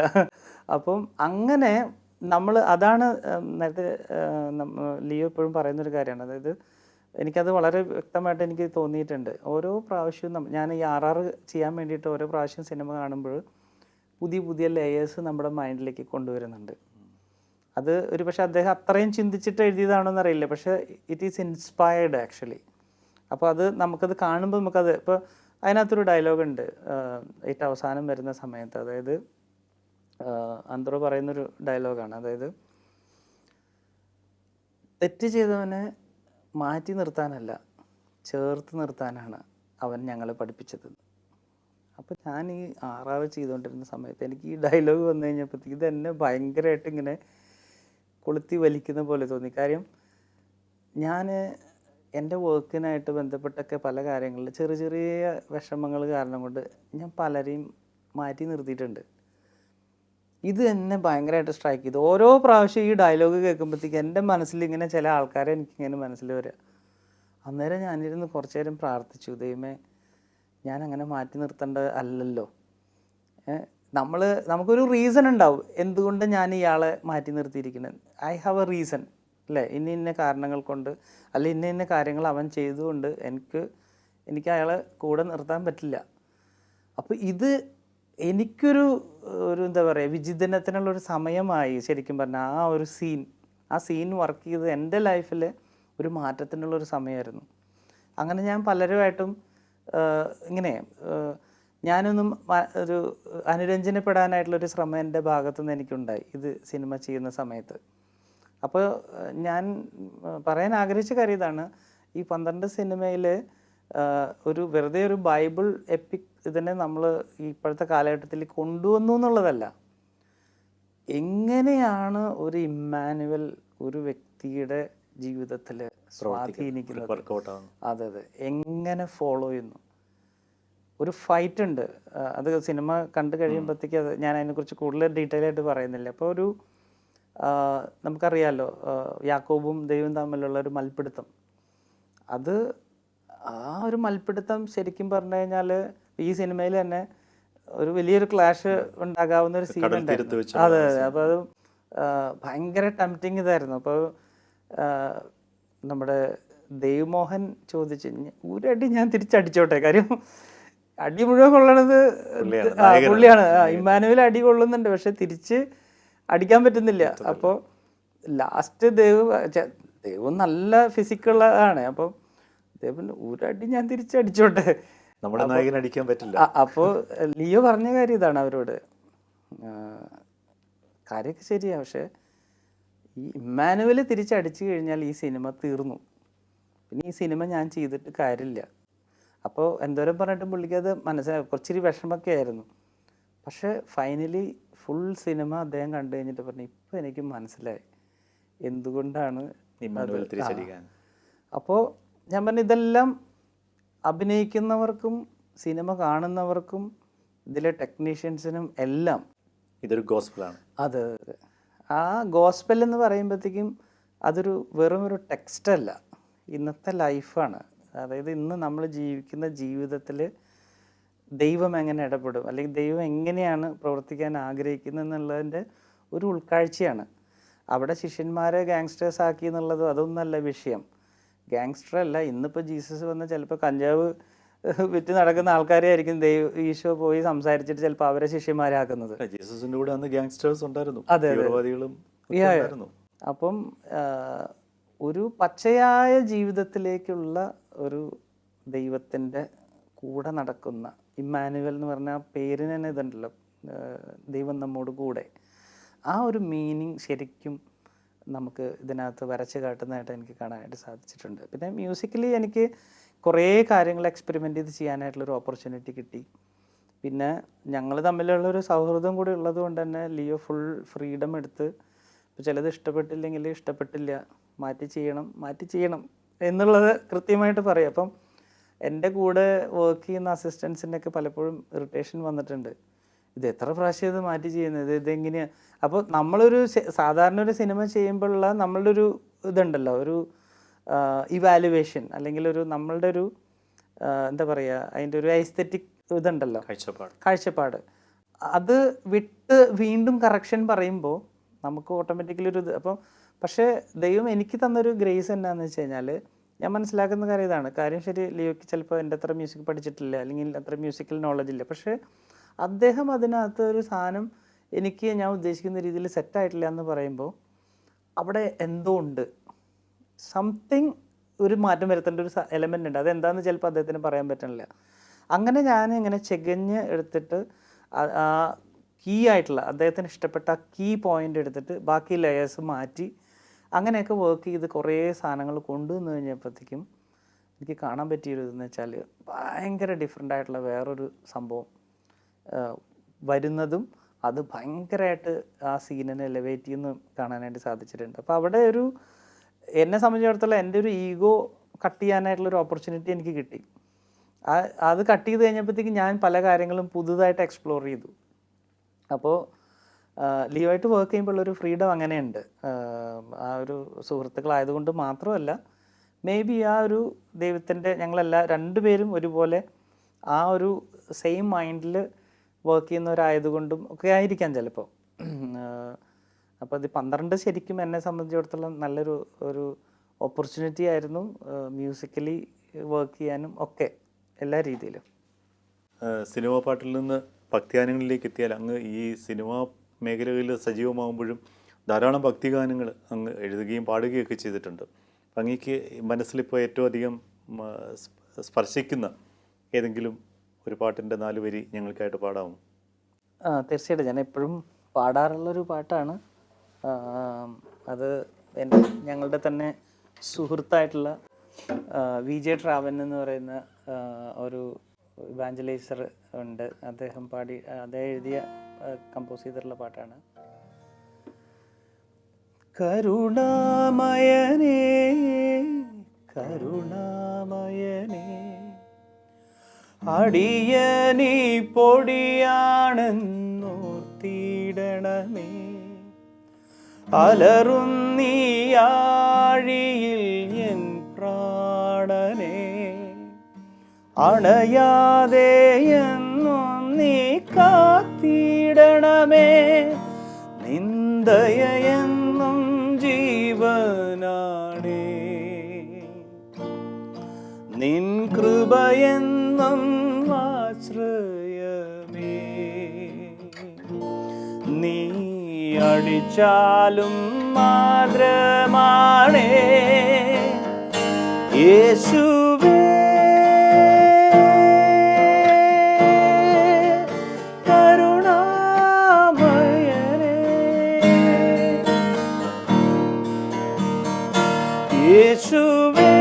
അപ്പം അങ്ങനെ നമ്മൾ അതാണ് നേരത്തെ ലിയോ എപ്പോഴും പറയുന്നൊരു കാര്യമാണ്. അതായത് എനിക്കത് വളരെ വ്യക്തമായിട്ട് എനിക്ക് തോന്നിയിട്ടുണ്ട്. ഓരോ പ്രാവശ്യവും ഞാൻ ഈ RR ചെയ്യാൻ വേണ്ടിയിട്ട് ഓരോ പ്രാവശ്യം സിനിമ കാണുമ്പോൾ പുതിയ പുതിയ ലെയേഴ്സ് നമ്മുടെ മൈൻഡിലേക്ക് കൊണ്ടുവരുന്നുണ്ട്. അത് ഒരു പക്ഷേ അദ്ദേഹം അത്രയും ചിന്തിച്ചിട്ട് എഴുതിയതാണോന്ന് അറിയില്ല, പക്ഷേ ഇറ്റ് ഈസ് ഇൻസ്പയർഡ് ആക്ച്വലി. അപ്പോൾ അത് നമുക്കത് കാണുമ്പോൾ നമുക്കത് ഇപ്പോൾ അതിനകത്തൊരു ഡയലോഗുണ്ട് ഏറ്റവും അവസാനം വരുന്ന സമയത്ത്. അതായത് അന്ത്രോ പറയുന്നൊരു ഡയലോഗാണ്. അതായത് തെറ്റ് ചെയ്തവനെ മാറ്റി നിർത്താനല്ല, ചേർത്ത് നിർത്താനാണ് അവൻ ഞങ്ങളെ പഠിപ്പിച്ചത്. അപ്പോൾ ഞാൻ ഈ RR ചെയ്തുകൊണ്ടിരുന്ന സമയത്ത് എനിക്ക് ഈ ഡയലോഗ് വന്നു കഴിഞ്ഞപ്പോഴത്തേക്ക് ഇതെന്നെ ഭയങ്കരമായിട്ട് ഇങ്ങനെ കൊളുത്തി വലിക്കുന്ന പോലെ തോന്നി. കാര്യം ഞാൻ എൻ്റെ വർക്കിനായിട്ട് ബന്ധപ്പെട്ടൊക്കെ പല കാര്യങ്ങളിൽ ചെറിയ ചെറിയ വിഷമങ്ങൾ കാരണം കൊണ്ട് ഞാൻ പലരെയും മാറ്റി നിർത്തിയിട്ടുണ്ട്. ഇത് എന്നെ ഭയങ്കരമായിട്ട് സ്ട്രൈക്ക് ചെയ്തു. ഓരോ പ്രാവശ്യം ഈ ഡയലോഗ് കേൾക്കുമ്പോഴത്തേക്ക് എൻ്റെ മനസ്സിൽ ഇങ്ങനെ ചില ആൾക്കാരെ എനിക്കിങ്ങനെ മനസ്സിൽ വരിക. അന്നേരം ഞാനിരുന്ന് കുറച്ച് നേരം പ്രാർത്ഥിച്ചു, ദൈവമേ ഞാൻ അങ്ങനെ മാറ്റി നിർത്തേണ്ട അല്ലല്ലോ. നമുക്കൊരു റീസൺ ഉണ്ടാവും എന്തുകൊണ്ട് ഞാൻ ഇയാളെ മാറ്റി നിർത്തിയിരിക്കുന്നത്. ഐ ഹാവ് എ റീസൺ അല്ലേ, ഇന്ന കാരണങ്ങൾ കൊണ്ട് അല്ലെ ഇന്ന കാര്യങ്ങൾ അവൻ ചെയ്തുകൊണ്ട് എനിക്ക് അയാളെ കൂടെ നിർത്താൻ പറ്റില്ല. അപ്പോൾ ഇത് എനിക്കൊരു എന്താ പറയുക വിചിന്തനത്തിനുള്ളൊരു സമയമായി ശരിക്കും പറഞ്ഞാൽ. ആ സീൻ വർക്ക് ചെയ്ത് എൻ്റെ ലൈഫിൽ ഒരു മാറ്റത്തിനുള്ളൊരു സമയമായിരുന്നു. അങ്ങനെ ഞാൻ പലരുമായിട്ടും ഇങ്ങനെ ഞാനൊന്നും ഒരു അനുരഞ്ജനപ്പെടാനായിട്ടുള്ളൊരു ശ്രമം എൻ്റെ ഭാഗത്തുനിന്ന് എനിക്കുണ്ടായി ഇത് സിനിമ ചെയ്യുന്ന സമയത്ത്. അപ്പോൾ ഞാൻ പറയാൻ ആഗ്രഹിച്ച കാര്യം ഇതാണ്, ഈ 12 സിനിമയിൽ വെറുതെ ഒരു ബൈബിൾ എപ്പിക് ഇതിനെ നമ്മൾ ഇപ്പോഴത്തെ കാലഘട്ടത്തിൽ കൊണ്ടുവന്നു എന്നുള്ളതല്ല, എങ്ങനെയാണ് ഒരു ഇമ്മാനുവൽ ഒരു വ്യക്തിയുടെ ജീവിതത്തിൽ സ്വാധീനിക്കുന്നത്, അതെ എങ്ങനെ ഫോളോ ചെയ്യുന്നു. ഒരു ഫൈറ്റ് ഉണ്ട്, അത് സിനിമ കണ്ടു കഴിയുമ്പോഴത്തേക്ക് ഞാൻ അതിനെക്കുറിച്ച് കൂടുതൽ ഡീറ്റെയിൽ ആയിട്ട് പറയുന്നില്ല. അപ്പോൾ നമുക്കറിയാമല്ലോ യാക്കോബും ദൈവവും തമ്മിലുള്ള ഒരു മൽപ്പിടുത്തം. ആ ഒരു മൽപ്പിടുത്തം ശരിക്കും പറഞ്ഞു കഴിഞ്ഞാൽ ഈ സിനിമയിൽ തന്നെ ഒരു വലിയൊരു ക്ലാഷ് ഉണ്ടാകാവുന്ന ഒരു സീൻ ഉണ്ടായിരുന്നു. അതെ. അപ്പോൾ അത് ഭയങ്കര ടെംപ്റ്റിങ് ഇതായിരുന്നു. അപ്പോൾ നമ്മുടെ ദേവ് മോഹൻ ചോദിച്ചു, ഒരടി ഞാൻ തിരിച്ചടിച്ചോട്ടെ, കാര്യം അടി മുഴുവൻ കൊള്ളണത് പുള്ളിയാണ്. ഇമ്മാനുവൽ അടി കൊള്ളുന്നുണ്ട്, പക്ഷെ തിരിച്ച് അടിക്കാൻ പറ്റുന്നില്ല. അപ്പോൾ ലാസ്റ്റ് ദേവ് നല്ല ഫിസിക്കുള്ളതാണ്. അപ്പോൾ ദേവൻ ഒരടി ഞാൻ തിരിച്ചടിച്ചോട്ടെ, നമ്മുടെ നായകൻ അടിക്കാൻ പറ്റില്ല. അപ്പോൾ ലിയോ പറഞ്ഞ കാര്യം ഇതാണ് അവരോട്, കാര്യമൊക്കെ ശരിയാണ്, പക്ഷെ ഈ ഇമ്മാനുവൽ തിരിച്ചടിച്ചു കഴിഞ്ഞാൽ ഈ സിനിമ തീർന്നു, പിന്നെ ഈ സിനിമ ഞാൻ ചെയ്തിട്ട് കാര്യമില്ല. അപ്പോൾ എന്തോരം പറഞ്ഞിട്ടും പുള്ളിക്ക് അത് മനസ്സിലായി, കുറച്ചൊരു വിഷമമൊക്കെ ആയിരുന്നു. പക്ഷെ ഫൈനലി ഫുൾ സിനിമ അദ്ദേഹം കണ്ടു കഴിഞ്ഞിട്ട് പറഞ്ഞു, ഇപ്പം എനിക്ക് മനസ്സിലായി എന്തുകൊണ്ടാണ്. അപ്പോൾ ഞാൻ പറഞ്ഞു, ഇതെല്ലാം അഭിനയിക്കുന്നവർക്കും സിനിമ കാണുന്നവർക്കും ഇതിലെ ടെക്നീഷ്യൻസിനും എല്ലാം ഇതൊരു ഗോസ്പലാണ്. അതെ. ആ ഗോസ്പൽ എന്ന് പറയുമ്പോഴത്തേക്കും അതൊരു വെറും ഒരു ടെക്സ്റ്റല്ല, ഇന്നത്തെ ലൈഫാണ്. അതായത് ഇന്ന് നമ്മൾ ജീവിക്കുന്ന ജീവിതത്തിൽ ദൈവം എങ്ങനെ ഇടപെടും, അല്ലെങ്കിൽ ദൈവം എങ്ങനെയാണ് പ്രവർത്തിക്കാൻ ആഗ്രഹിക്കുന്നത് എന്നുള്ളതിൻ്റെ ഒരു ഉൾക്കാഴ്ചയാണ്. അവിടെ ശിഷ്യന്മാരെ ഗാങ്സ്റ്റേഴ്സ് ആക്കി എന്നുള്ളതും അതൊന്നല്ല വിഷയം. ഗാങ്സ്റ്റർ അല്ല, ഇന്നിപ്പോൾ ജീസസ് വന്ന് ചിലപ്പോൾ കഞ്ചാവ് വിറ്റ് നടക്കുന്ന ആൾക്കാരെ ആയിരിക്കും ഈശോ പോയി സംസാരിച്ചിട്ട് ചിലപ്പോൾ അവരെ ശിഷ്യന്മാരാക്കുന്നത്. ജീസസിന്റെ കൂടെ അന്ന് ഗാങ്സ്റ്റേഴ്സ് ഉണ്ടായിരുന്നു. അതെ. അപ്പം ഒരു പച്ചയായ ജീവിതത്തിലേക്കുള്ള ഒരു ദൈവത്തിൻ്റെ കൂടെ നടക്കുന്ന ഇമ്മാനുവൽ എന്ന് പറഞ്ഞ പേരിന് തന്നെ ഇതുണ്ടല്ലോ, ദൈവം നമ്മോട് കൂടെ. ആ ഒരു മീനിങ് ശരിക്കും നമുക്ക് ഇതിനകത്ത് വരച്ച് കാട്ടുന്നതായിട്ട് എനിക്ക് കാണാനായിട്ട് സാധിച്ചിട്ടുണ്ട്. പിന്നെ മ്യൂസിക്കലി എനിക്ക് കുറേ കാര്യങ്ങൾ എക്സ്പെരിമെൻ്റ് ചെയ്ത് ചെയ്യാനായിട്ടുള്ളൊരു ഓപ്പർച്യൂണിറ്റി കിട്ടി. പിന്നെ ഞങ്ങൾ തമ്മിലുള്ളൊരു സൗഹൃദം കൂടി ഉള്ളത് കൊണ്ട് തന്നെ ലിയോ ഫുൾ ഫ്രീഡം എടുത്ത്, ഇപ്പോൾ ചിലത് ഇഷ്ടപ്പെട്ടില്ലെങ്കിൽ ഇഷ്ടപ്പെട്ടില്ല, മാറ്റി ചെയ്യണം എന്നുള്ളത് കൃത്യമായിട്ട് പറയും. അപ്പം എൻ്റെ കൂടെ വർക്ക് ചെയ്യുന്ന അസിസ്റ്റൻസിനൊക്കെ പലപ്പോഴും ഇറിറ്റേഷൻ വന്നിട്ടുണ്ട്, ഇത് എത്ര പ്രാവശ്യം ഇത് മാറ്റി ചെയ്യുന്നത്, ഇതെങ്ങനെയാണ്. അപ്പോൾ നമ്മളൊരു സാധാരണ ഒരു സിനിമ ചെയ്യുമ്പോഴുള്ള നമ്മളുടെ ഒരു ഇതുണ്ടല്ലോ, ഒരു ഇവാലുവേഷൻ, അല്ലെങ്കിൽ നമ്മളുടെ ഒരു എന്താ പറയുക, അതിൻ്റെ ഒരു ഐസ്തെറ്റിക് ഇതുണ്ടല്ലോ, കാഴ്ചപ്പാട്. അത് വിട്ട് വീണ്ടും കറക്ഷൻ പറയുമ്പോൾ നമുക്ക് ഓട്ടോമാറ്റിക്കലി ഒരു ഇത് അപ്പം, പക്ഷേ ദൈവം എനിക്ക് തന്നൊരു ഗ്രേസ് എന്നാന്ന് വെച്ച് കഴിഞ്ഞാൽ, ഞാൻ മനസ്സിലാക്കുന്ന കാര്യം ഇതാണ്. കാര്യം ശരി, ലിയോയ്ക്ക് ചിലപ്പോൾ എൻ്റെ അത്ര മ്യൂസിക് പഠിച്ചിട്ടില്ല, അല്ലെങ്കിൽ അത്ര മ്യൂസിക്കൽ നോളജ് ഇല്ല, പക്ഷേ അദ്ദേഹം അതിനകത്ത് ഒരു സാധനം എനിക്ക് ഞാൻ ഉദ്ദേശിക്കുന്ന രീതിയിൽ സെറ്റായിട്ടില്ല എന്ന് പറയുമ്പോൾ അവിടെ എന്തോ ഉണ്ട്, സംതിങ്, ഒരു മാറ്റം വരുത്തേണ്ട ഒരു എലമെൻ്റ് ഉണ്ട്. അതെന്താണെന്ന് ചിലപ്പോൾ അദ്ദേഹത്തിന് പറയാൻ പറ്റണില്ല. അങ്ങനെ ഞാൻ ഇങ്ങനെ ചെകഞ്ഞ് എടുത്തിട്ട് ആ കീ ആയിട്ടുള്ള അദ്ദേഹത്തിന് ഇഷ്ടപ്പെട്ട കീ പോയിൻ്റ് എടുത്തിട്ട് ബാക്കി ലെയേഴ്സ് മാറ്റി അങ്ങനെയൊക്കെ വർക്ക് ചെയ്ത് കുറേ സാധനങ്ങൾ കൊണ്ടുവന്ന് കഴിഞ്ഞപ്പോഴത്തേക്കും എനിക്ക് കാണാൻ പറ്റിയൊരു ഇതെന്ന് വെച്ചാൽ ഭയങ്കര ഡിഫറെൻ്റ് ആയിട്ടുള്ള വേറൊരു സംഭവം വരുന്നതും അത് ഭയങ്കരമായിട്ട് ആ സീനിനെ എലവേറ്റ് ചെയ്യുന്ന കാണാനായിട്ട് സാധിച്ചിട്ടുണ്ട്. അപ്പോൾ അവിടെ ഒരു, എന്നെ സംബന്ധിച്ചിടത്തോളം എൻ്റെ ഒരു ഈഗോ കട്ട് ചെയ്യാനായിട്ടുള്ളൊരു ഓപ്പർച്യൂണിറ്റി എനിക്ക് കിട്ടി. അത് കട്ട് ചെയ്ത് കഴിഞ്ഞപ്പോഴത്തേക്കും ഞാൻ പല കാര്യങ്ങളും പുതുതായിട്ട് എക്സ്പ്ലോർ ചെയ്തു. അപ്പോൾ ലിയോയായിട്ട് വർക്ക് ചെയ്യുമ്പോഴുള്ളൊരു ഫ്രീഡം അങ്ങനെയുണ്ട്. ആ ഒരു സുഹൃത്തുക്കളായതുകൊണ്ട് മാത്രമല്ല, മേ ബി ആ ഒരു ദൈവത്തിൻ്റെ, ഞങ്ങളെല്ലാം രണ്ടുപേരും ഒരുപോലെ ആ ഒരു സെയിം മൈൻഡിൽ വർക്ക് ചെയ്യുന്നവരായതുകൊണ്ടും ഒക്കെ ആയിരിക്കാം ചിലപ്പോൾ. അപ്പോൾ ഇത് 12 ശരിക്കും എന്നെ സംബന്ധിച്ചിടത്തോളം നല്ലൊരു ഓപ്പർച്യൂണിറ്റി ആയിരുന്നു, മ്യൂസിക്കലി വർക്ക് ചെയ്യാനും ഒക്കെ എല്ലാ രീതിയിലും. സിനിമാ പാട്ടിൽ നിന്ന് ഭക്തിഗാനങ്ങളിലേക്ക് എത്തിയാൽ, അങ്ങ് ഈ സിനിമാ മേഖലകളിൽ സജീവമാകുമ്പോഴും ധാരാളം ഭക്തിഗാനങ്ങൾ അങ്ങ് എഴുതുകയും പാടുകയൊക്കെ ചെയ്തിട്ടുണ്ട്. അപ്പം അങ്ങേക്ക് മനസ്സിലിപ്പോൾ ഏറ്റവും അധികം സ്പർശിക്കുന്ന ഏതെങ്കിലും ഒരു പാട്ടിൻ്റെ 4 വരി ഞങ്ങൾക്കായിട്ട് പാടാമോ? തീർച്ചയായിട്ടും. ഞാൻ എപ്പോഴും പാടാറുള്ളൊരു പാട്ടാണ്. അത് ഞങ്ങളുടെ തന്നെ സുഹൃത്തായിട്ടുള്ള VJ ട്രാവൻ എന്ന് പറയുന്ന ഒരു ഇവാഞ്ചലൈസർ ഉണ്ട്. അദ്ദേഹം എഴുതിയ കമ്പോസ് ചെയ്തിട്ടുള്ള പാട്ടാണ്. കരുണാമയനേ കരുണാമയനേ അടിയനീ പൊടിയാണെന്നോർത്തിടണമേ, അലറുന്നീയാഴിയിൽ എൻ പ്രാണനെ അണയാതെ എന്നും നീ കാത്തിടണമേ, നിന്ദയെന്നും ജീവനാണേ, നിൻ കൃപയെന്നും ആശ്രയമേ, നീ അടിച്ചാലും മാതൃമാണേ യേശുവേ, കരുണാമയനേ യേശുവേ,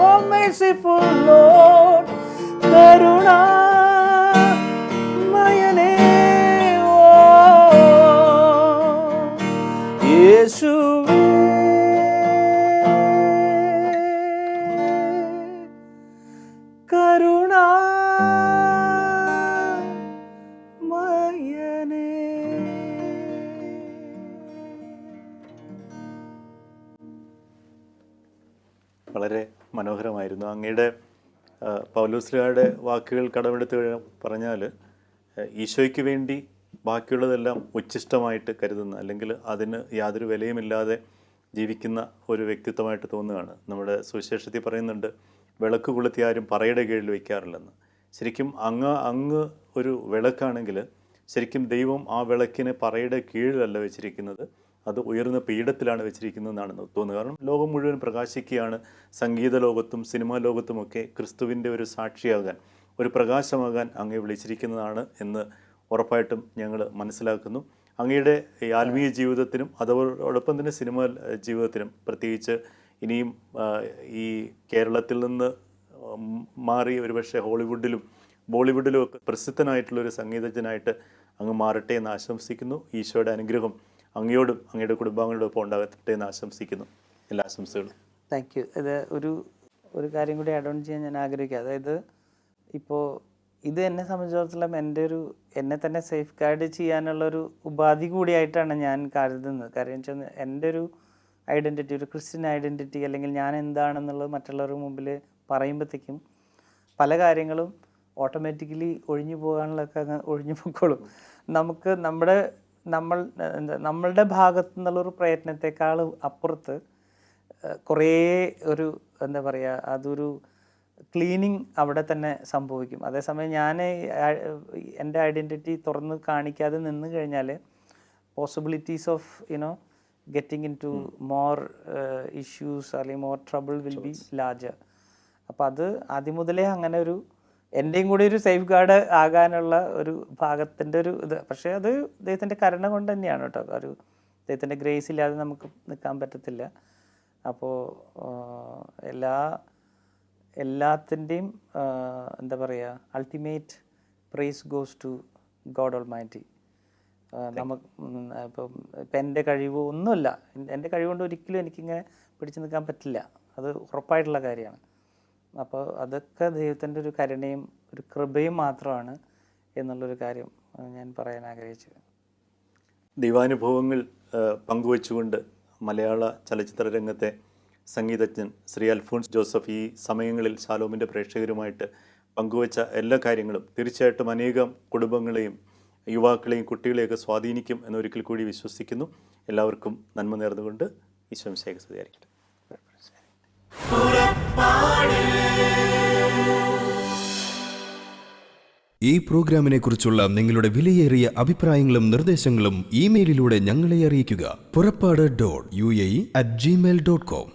oh merciful Lord, കരുണാമയനേ, യേശുവേ, കരുണാമയനേ. വളരെ മനോഹരമായിരുന്നു. അങ്ങയുടെ പൗലോസ്ലിഹായുടെ വാക്കുകൾ കടമെടുത്ത് പറഞ്ഞാൽ, ഈശോയ്ക്ക് വേണ്ടി ബാക്കിയുള്ളതെല്ലാം ഉച്ഛിഷ്ടമായിട്ട് കരുതുന്ന, അല്ലെങ്കിൽ അതിന് യാതൊരു വിലയുമില്ലാതെ ജീവിക്കുന്ന ഒരു വ്യക്തിത്വമായിട്ട് തോന്നുകയാണ്. നമ്മുടെ സുവിശേഷത്തിൽ പറയുന്നുണ്ട്, വിളക്ക് കൊളുത്തി ആരും പറയുടെ കീഴിൽ വയ്ക്കാറില്ലെന്ന്. ശരിക്കും അങ്ങ് ഒരു വിളക്കാണെങ്കിൽ ശരിക്കും ദൈവം ആ വിളക്കിനെ പറയുടെ കീഴിലല്ല വെച്ചിരിക്കുന്നത്, അത് ഉയർന്ന പീഠത്തിലാണ് വെച്ചിരിക്കുന്നതെന്നാണ് തോന്നുന്നത്. കാരണം ലോകം മുഴുവൻ പ്രകാശിക്കുകയാണ്. സംഗീത ലോകത്തും സിനിമാ ലോകത്തുമൊക്കെ ക്രിസ്തുവിൻ്റെ ഒരു സാക്ഷിയാകാൻ, ഒരു പ്രകാശമാകാൻ അങ്ങയെ വിളിച്ചിരിക്കുന്നതാണ് എന്ന് ഉറപ്പായിട്ടും ഞങ്ങൾ മനസ്സിലാക്കുന്നു. അങ്ങയുടെ ഈ ആത്മീയ ജീവിതത്തിനും അതോടൊപ്പം തന്നെ സിനിമാ ജീവിതത്തിനും, പ്രത്യേകിച്ച് ഇനിയും ഈ കേരളത്തിൽ നിന്ന് മാറി ഒരുപക്ഷെ ഹോളിവുഡിലും ബോളിവുഡിലും ഒക്കെ പ്രസിദ്ധനായിട്ടുള്ളൊരു സംഗീതജ്ഞനായിട്ട് അങ്ങ് മാറട്ടെ എന്ന് ആശംസിക്കുന്നു. ഈശോയുടെ അനുഗ്രഹം അങ്ങയോടും അങ്ങയുടെ കുടുംബാംഗങ്ങളുടെ ഒപ്പം ഉണ്ടാകട്ടെ എന്ന് ആശംസിക്കുന്നു. എല്ലാ ആശംസകളും. Thank you. ഇത് ഒരു കാര്യം കൂടി ആഡ് ഓൺ ചെയ്യാൻ ഞാൻ ആഗ്രഹിക്കുക. അതായത് ഇപ്പോൾ ഇത് എന്നെ സംബന്ധിച്ചിടത്തോളം എന്നെ തന്നെ സേഫ് ഗാർഡ് ചെയ്യാനുള്ളൊരു ഉപാധി കൂടിയായിട്ടാണ് ഞാൻ കരുതുന്നത്. കാര്യം വെച്ചാൽ എൻ്റെ ഒരു ഐഡൻറ്റിറ്റി, ഒരു ക്രിസ്ത്യൻ ഐഡൻറ്റിറ്റി, അല്ലെങ്കിൽ ഞാൻ എന്താണെന്നുള്ളത് മറ്റുള്ളവരുടെ മുമ്പിൽ പറയുമ്പോഴത്തേക്കും പല കാര്യങ്ങളും ഓട്ടോമാറ്റിക്കലി ഒഴിഞ്ഞു പോകാനുള്ളതൊക്കെ അങ്ങ് ഒഴിഞ്ഞു പോയിക്കോളും. നമുക്ക് നമ്മളുടെ ഭാഗത്തു നിന്നുള്ളൊരു പ്രയത്നത്തെക്കാൾ അപ്പുറത്ത് കുറേ ഒരു എന്താ പറയുക, അതൊരു ക്ലീനിങ് അവിടെ തന്നെ സംഭവിക്കും. അതേസമയം ഞാൻ എൻ്റെ ഐഡൻറ്റിറ്റി തുറന്ന് കാണിക്കാതെ നിന്ന് കഴിഞ്ഞാൽ possibilities of getting into more issues അല്ലെങ്കിൽ more trouble will be larger. അപ്പോൾ അത് ആദ്യം മുതലേ അങ്ങനെ ഒരു എൻ്റെയും കൂടി ഒരു സേഫ് ഗാർഡ് ആകാനുള്ള ഒരു ഭാഗത്തിൻ്റെ ഒരു ഇത്. പക്ഷേ അത് ദൈവത്തിൻ്റെ കരുണ കൊണ്ട് തന്നെയാണ് കേട്ടോ. ഒരു ദൈവത്തിൻ്റെ ഗ്രേസ് ഇല്ലാതെ നമുക്ക് നിൽക്കാൻ പറ്റത്തില്ല. അപ്പോൾ എല്ലാത്തിൻ്റെയും എന്താ പറയുക, ultimate praise goes to God Almighty. നമുക്ക് ഇപ്പം എൻ്റെ കഴിവോ ഒന്നുമില്ല, എൻ്റെ കഴിവ് കൊണ്ട് ഒരിക്കലും എനിക്കിങ്ങനെ പിടിച്ചു നിൽക്കാൻ പറ്റില്ല, അത് ഉറപ്പായിട്ടുള്ള കാര്യമാണ്. അപ്പോൾ അതൊക്കെ ദൈവത്തിൻ്റെ ഒരു കരുണയും ഒരു കൃപയും മാത്രമാണ് എന്നുള്ളൊരു കാര്യം ഞാൻ പറയാൻ ആഗ്രഹിച്ചു. ദൈവാനുഭവങ്ങൾ പങ്കുവച്ചുകൊണ്ട് മലയാള ചലച്ചിത്ര രംഗത്തെ സംഗീതജ്ഞൻ ശ്രീ അൽഫോൺസ് ജോസഫ് ഈ സമയങ്ങളിൽ ശാലോമിൻ്റെ പ്രേക്ഷകരുമായിട്ട് പങ്കുവച്ച എല്ലാ കാര്യങ്ങളും തീർച്ചയായിട്ടും അനേകം കുടുംബങ്ങളെയും യുവാക്കളെയും കുട്ടികളെയൊക്കെ സ്വാധീനിക്കും എന്നൊരിക്കൽ കൂടി വിശ്വസിക്കുന്നു. എല്ലാവർക്കും നന്മ നേർന്നുകൊണ്ട് ഈശോ മിശിഹായ്ക്ക് സ്തുതിയായിരിക്കട്ടെ. ഈ പ്രോഗ്രാമിനെ കുറിച്ചുള്ള നിങ്ങളുടെ വിലയേറിയ അഭിപ്രായങ്ങളും നിർദ്ദേശങ്ങളും ഇമെയിലിലൂടെ ഞങ്ങളെ അറിയിക്കുക. പുറപ്പാട്.UAE@gmail.com